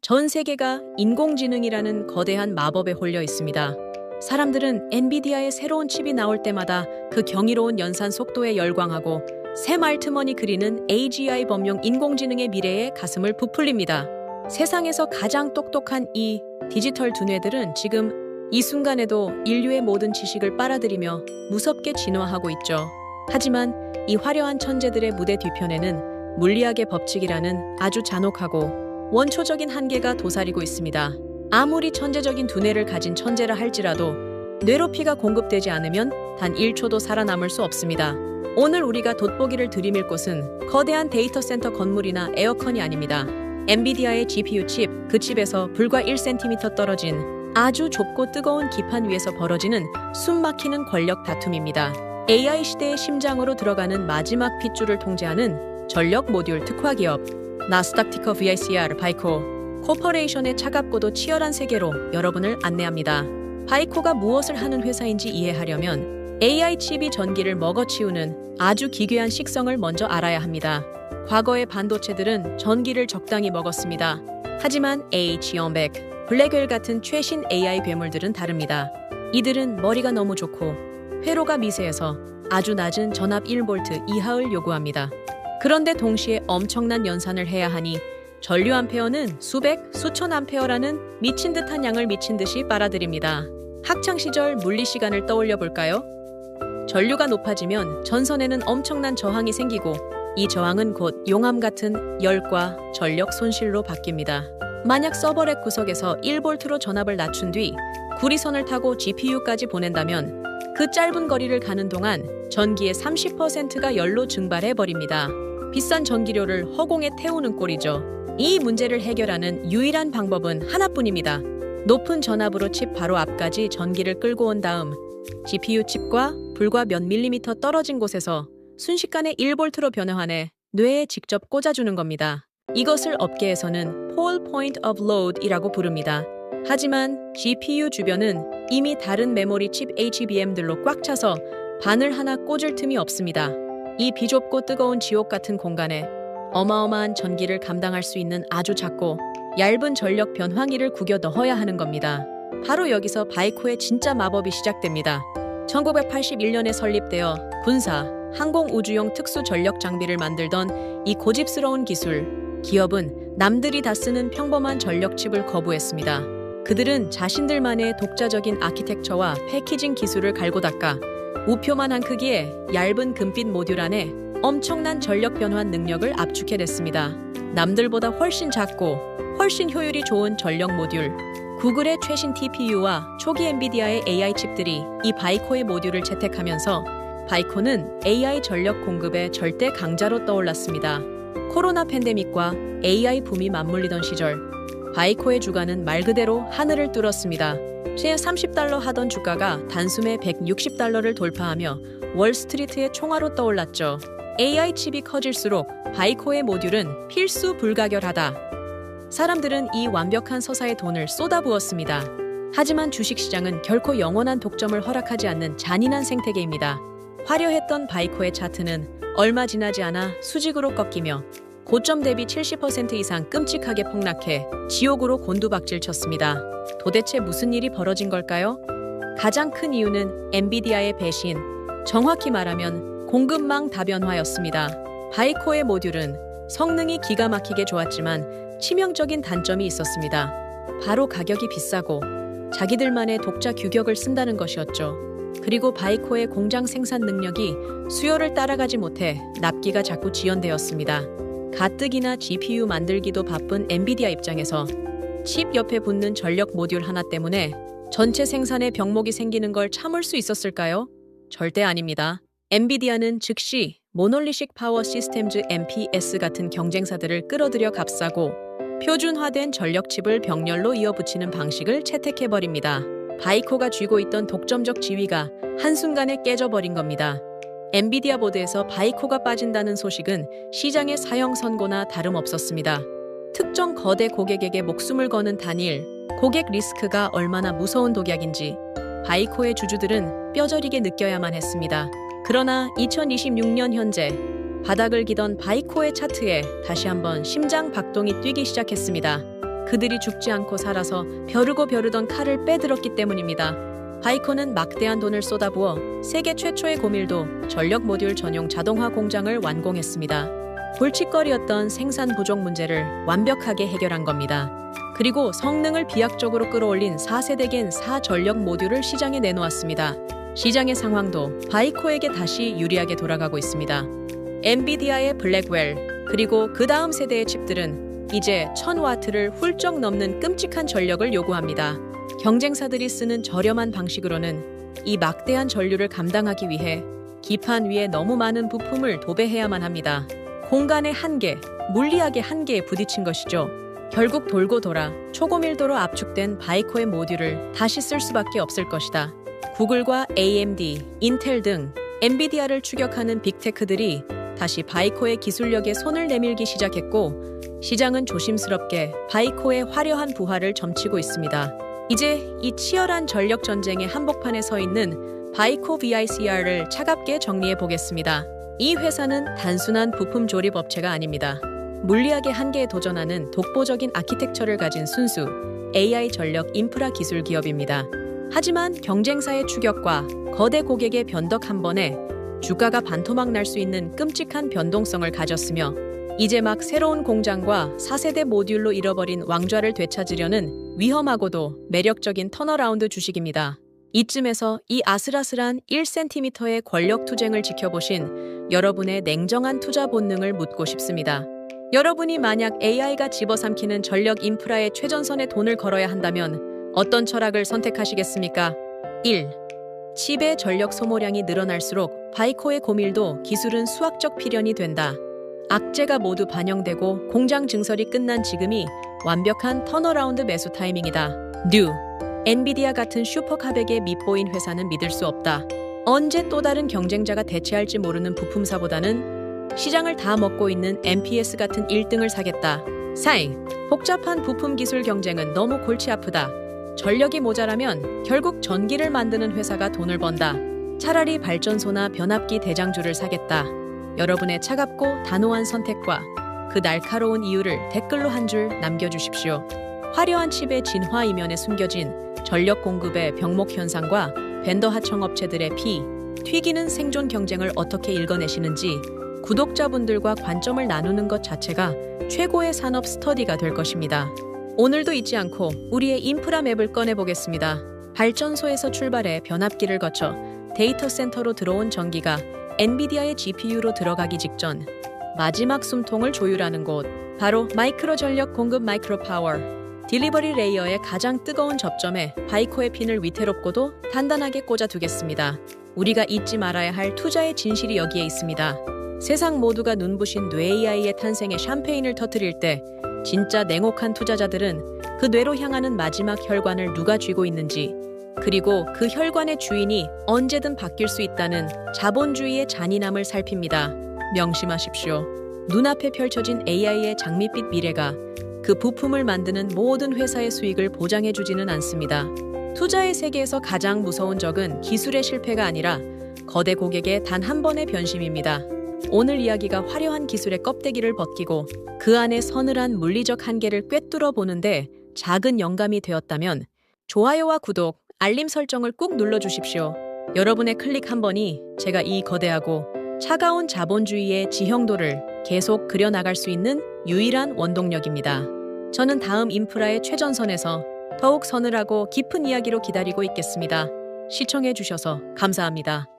전 세계가 인공지능이라는 거대한 마법에 홀려 있습니다. 사람들은 엔비디아의 새로운 칩이 나올 때마다 그 경이로운 연산 속도에 열광하고 새말트머니 그리는 AGI 범용 인공지능의 미래에 가슴을 부풀립니다. 세상에서 가장 똑똑한 이 디지털 두뇌들은 지금 이 순간에도 인류의 모든 지식을 빨아들이며 무섭게 진화하고 있죠. 하지만 이 화려한 천재들의 무대 뒤편에는 물리학의 법칙이라는 아주 잔혹하고 원초적인 한계가 도사리고 있습니다. 아무리 천재적인 두뇌를 가진 천재라 할지라도 뇌로 피가 공급되지 않으면 단 1초도 살아남을 수 없습니다. 오늘 우리가 돋보기를 들이밀 곳은 거대한 데이터 센터 건물이나 에어컨이 아닙니다. 엔비디아의 GPU 칩, 그 칩에서 불과 1cm 떨어진 아주 좁고 뜨거운 기판 위에서 벌어지는 숨막히는 권력 다툼입니다. AI 시대의 심장으로 들어가는 마지막 핏줄을 통제하는 전력 모듈 특화 기업 나스닥 티커 VICR 바이코 코퍼레이션의 차갑고도 치열한 세계로 여러분을 안내합니다. 바이코가 무엇을 하는 회사인지 이해하려면 AI 칩이 전기를 먹어치우는 아주 기괴한 식성을 먼저 알아야 합니다. 과거의 반도체들은 전기를 적당히 먹었습니다. 하지만 H-100, 블랙웰 같은 최신 AI 괴물들은 다릅니다. 이들은 머리가 너무 좋고 회로가 미세해서 아주 낮은 전압 1V 이하를 요구합니다. 그런데 동시에 엄청난 연산을 해야 하니 전류 암페어는 수백, 수천 암페어라는 미친 듯한 양을 미친 듯이 빨아들입니다. 학창 시절 물리 시간을 떠올려 볼까요? 전류가 높아지면 전선에는 엄청난 저항이 생기고 이 저항은 곧 용암 같은 열과 전력 손실로 바뀝니다. 만약 서버렉 구석에서 1V로 전압을 낮춘 뒤 구리선을 타고 GPU까지 보낸다면 그 짧은 거리를 가는 동안 전기의 30%가 열로 증발해버립니다. 비싼 전기료를 허공에 태우는 꼴이죠. 이 문제를 해결하는 유일한 방법은 하나뿐입니다. 높은 전압으로 칩 바로 앞까지 전기를 끌고 온 다음 GPU 칩과 불과 몇 밀리미터 떨어진 곳에서 순식간에 1V로 변화하내 뇌에 직접 꽂아주는 겁니다. 이것을 업계에서는 Pole Point of Load이라고 부릅니다. 하지만 GPU 주변은 이미 다른 메모리 칩 HBM들로 꽉 차서 바늘 하나 꽂을 틈이 없습니다. 이 비좁고 뜨거운 지옥 같은 공간에 어마어마한 전기를 감당할 수 있는 아주 작고 얇은 전력 변환기를 구겨 넣어야 하는 겁니다. 바로 여기서 바이코의 진짜 마법이 시작됩니다. 1981년에 설립되어 군사, 항공 우주용 특수 전력 장비를 만들던 이 고집스러운 기술, 기업은 남들이 다 쓰는 평범한 전력 칩을 거부했습니다. 그들은 자신들만의 독자적인 아키텍처와 패키징 기술을 갈고 닦아 우표만한 크기의 얇은 금빛 모듈 안에 엄청난 전력 변환 능력을 압축해냈습니다. 남들보다 훨씬 작고 훨씬 효율이 좋은 전력 모듈, 구글의 최신 TPU와 초기 엔비디아의 AI 칩들이 이 바이코의 모듈을 채택하면서 바이코는 AI 전력 공급의 절대 강자로 떠올랐습니다. 코로나 팬데믹과 AI 붐이 맞물리던 시절, 바이코의 주가는 말 그대로 하늘을 뚫었습니다. 시에 $30 하던 주가가 단숨에 $160를 돌파하며 월스트리트의 총화로 떠올랐죠. AI 칩이 커질수록 바이코의 모듈은 필수 불가결하다. 사람들은 이 완벽한 서사에 돈을 쏟아부었습니다. 하지만 주식시장은 결코 영원한 독점을 허락하지 않는 잔인한 생태계입니다. 화려했던 바이코의 차트는 얼마 지나지 않아 수직으로 꺾이며 고점 대비 70% 이상 끔찍하게 폭락해 지옥으로 곤두박질 쳤습니다. 도대체 무슨 일이 벌어진 걸까요? 가장 큰 이유는 엔비디아의 배신, 정확히 말하면 공급망 다변화였습니다. 바이코의 모듈은 성능이 기가 막히게 좋았지만 치명적인 단점이 있었습니다. 바로 가격이 비싸고 자기들만의 독자 규격을 쓴다는 것이었죠. 그리고 바이코의 공장 생산 능력이 수요를 따라가지 못해 납기가 자꾸 지연되었습니다. 가뜩이나 GPU 만들기도 바쁜 엔비디아 입장에서 칩 옆에 붙는 전력 모듈 하나 때문에 전체 생산에 병목이 생기는 걸 참을 수 있었을까요? 절대 아닙니다. 엔비디아는 즉시 모놀리식 파워 시스템즈 MPS 같은 경쟁사들을 끌어들여 값싸고 표준화된 전력 칩을 병렬로 이어붙이는 방식을 채택해버립니다. 바이코가 쥐고 있던 독점적 지위가 한순간에 깨져버린 겁니다. 엔비디아 보드에서 바이코가 빠진다는 소식은 시장의 사형 선고나 다름없었습니다. 특정 거대 고객에게 목숨을 거는 단일, 고객 리스크가 얼마나 무서운 독약인지 바이코의 주주들은 뼈저리게 느껴야만 했습니다. 그러나 2026년 현재 바닥을 기던 바이코의 차트에 다시 한번 심장 박동이 뛰기 시작했습니다. 그들이 죽지 않고 살아서 벼르고 벼르던 칼을 빼들었기 때문입니다. 바이코는 막대한 돈을 쏟아부어 세계 최초의 고밀도 전력 모듈 전용 자동화 공장을 완공했습니다. 골칫거리였던 생산 부족 문제를 완벽하게 해결한 겁니다. 그리고 성능을 비약적으로 끌어올린 4세대 4전력 모듈을 시장에 내놓았습니다. 시장의 상황도 바이코에게 다시 유리하게 돌아가고 있습니다. 엔비디아의 블랙웰, 그리고 그 다음 세대의 칩들은 이제 1000와트를 훌쩍 넘는 끔찍한 전력을 요구합니다. 경쟁사들이 쓰는 저렴한 방식으로는 이 막대한 전류를 감당하기 위해 기판 위에 너무 많은 부품을 도배해야만 합니다. 공간의 한계, 물리학의 한계에 부딪힌 것이죠. 결국 돌고 돌아 초고밀도로 압축된 바이코의 모듈을 다시 쓸 수밖에 없을 것이다. 구글과 AMD, 인텔 등 엔비디아를 추격하는 빅테크들이 다시 바이코의 기술력에 손을 내밀기 시작했고, 시장은 조심스럽게 바이코의 화려한 부활을 점치고 있습니다. 이제 이 치열한 전력 전쟁의 한복판에 서 있는 바이코 VICR을 차갑게 정리해 보겠습니다. 이 회사는 단순한 부품 조립 업체가 아닙니다. 물리학의 한계에 도전하는 독보적인 아키텍처를 가진 순수 AI 전력 인프라 기술 기업입니다. 하지만 경쟁사의 추격과 거대 고객의 변덕 한 번에 주가가 반토막 날 수 있는 끔찍한 변동성을 가졌으며, 이제 막 새로운 공장과 4세대 모듈로 잃어버린 왕좌를 되찾으려는 위험하고도 매력적인 턴어라운드 주식입니다. 이쯤에서 이 아슬아슬한 1cm의 권력 투쟁을 지켜보신 여러분의 냉정한 투자 본능을 묻고 싶습니다. 여러분이 만약 AI가 집어삼키는 전력 인프라의 최전선에 돈을 걸어야 한다면 어떤 철학을 선택하시겠습니까? 1. 칩의 전력 소모량이 늘어날수록 바이코의 고밀도 기술은 수학적 필연이 된다. 악재가 모두 반영되고 공장 증설이 끝난 지금이 완벽한 턴어라운드 매수 타이밍이다. 뉴. 엔비디아 같은 슈퍼카백에 밑보인 회사는 믿을 수 없다. 언제 또 다른 경쟁자가 대체할지 모르는 부품사보다는 시장을 다 먹고 있는 MPS 같은 1등을 사겠다. 4. 복잡한 부품 기술 경쟁은 너무 골치 아프다. 전력이 모자라면 결국 전기를 만드는 회사가 돈을 번다. 차라리 발전소나 변압기 대장주를 사겠다. 여러분의 차갑고 단호한 선택과 그 날카로운 이유를 댓글로 한 줄 남겨주십시오. 화려한 칩의 진화 이면에 숨겨진 전력 공급의 병목 현상과 벤더 하청업체들의 튀기는 생존 경쟁을 어떻게 읽어내시는지 구독자분들과 관점을 나누는 것 자체가 최고의 산업 스터디가 될 것입니다. 오늘도 잊지 않고 우리의 인프라 맵을 꺼내보겠습니다. 발전소에서 출발해 변압기를 거쳐 데이터 센터로 들어온 전기가 엔비디아의 GPU로 들어가기 직전 마지막 숨통을 조율하는 곳, 바로 마이크로 전력 공급 마이크로 파워 딜리버리 레이어의 가장 뜨거운 접점에 바이코의 핀을 위태롭고도 단단하게 꽂아두겠습니다. 우리가 잊지 말아야 할 투자의 진실이 여기에 있습니다. 세상 모두가 눈부신 뇌 AI의 탄생에 샴페인을 터뜨릴 때 진짜 냉혹한 투자자들은 그 뇌로 향하는 마지막 혈관을 누가 쥐고 있는지, 그리고 그 혈관의 주인이 언제든 바뀔 수 있다는 자본주의의 잔인함을 살핍니다. 명심하십시오. 눈앞에 펼쳐진 AI의 장밋빛 미래가 그 부품을 만드는 모든 회사의 수익을 보장해주지는 않습니다. 투자의 세계에서 가장 무서운 적은 기술의 실패가 아니라 거대 고객의 단 한 번의 변심입니다. 오늘 이야기가 화려한 기술의 껍데기를 벗기고 그 안에 서늘한 물리적 한계를 꿰뚫어 보는데 작은 영감이 되었다면 좋아요와 구독, 알림 설정을 꾹 눌러주십시오. 여러분의 클릭 한 번이 제가 이 거대하고 차가운 자본주의의 지형도를 계속 그려나갈 수 있는 유일한 원동력입니다. 저는 다음 인프라의 최전선에서 더욱 서늘하고 깊은 이야기로 기다리고 있겠습니다. 시청해주셔서 감사합니다.